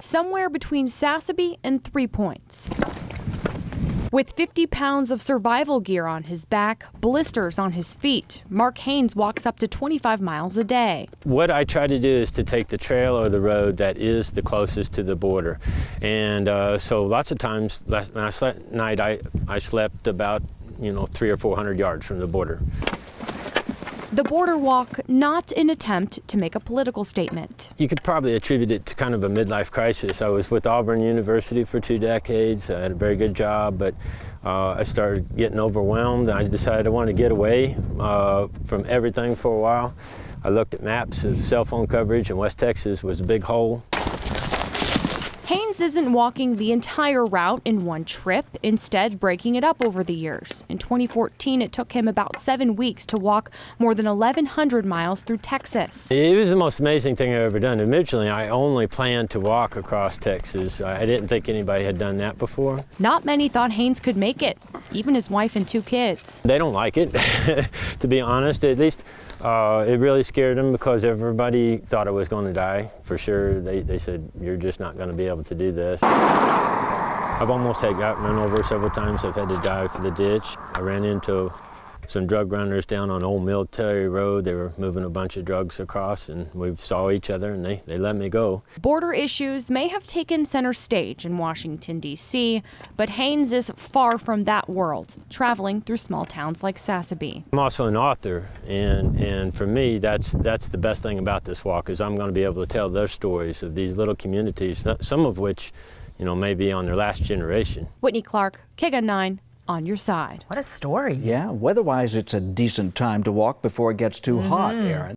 somewhere between Sassabee and 3 Points. With 50 pounds of survival gear on his back, blisters on his feet, Mark Haynes walks up to 25 miles a day. What I try to do is to take the trail or the road that is the closest to the border. And so lots of times last night I slept about 300 or 400 yards from the border. The border walk, not an attempt to make a political statement. You could probably attribute it to kind of a midlife crisis. I was with Auburn University for 2 decades. I had a very good job, but I started getting overwhelmed. I decided I wanted to get away from everything for a while. I looked at maps of cell phone coverage, and West Texas was a big hole. Haynes isn't walking the entire route in one trip, instead breaking it up over the years. In 2014, it took him about 7 weeks to walk more than 1,100 miles through Texas. It was the most amazing thing I've ever done. Originally, I only planned to walk across Texas. I didn't think anybody had done that before. Not many thought Haynes could make it, even his wife and 2 kids. They don't like it, to be honest. At least it really scared them because everybody thought I was going to die. For sure, they said, "You're just not going to be able to do this." I've almost got run over several times. I've had to dive for the ditch. I ran into some drug runners down on Old Military Road. They were moving a bunch of drugs across, and we saw each other, and they let me go. Border issues may have taken center stage in Washington, D.C., but Haynes is far from that world, traveling through small towns like Sassabee. I'm also an author, and for me, that's the best thing about this walk, is I'm going to be able to tell their stories of these little communities, some of which, may be on their last generation. Whitney Clark, KGUN 9, on your side. What a story. Yeah, weather-wise, it's a decent time to walk before it gets too hot, Aaron.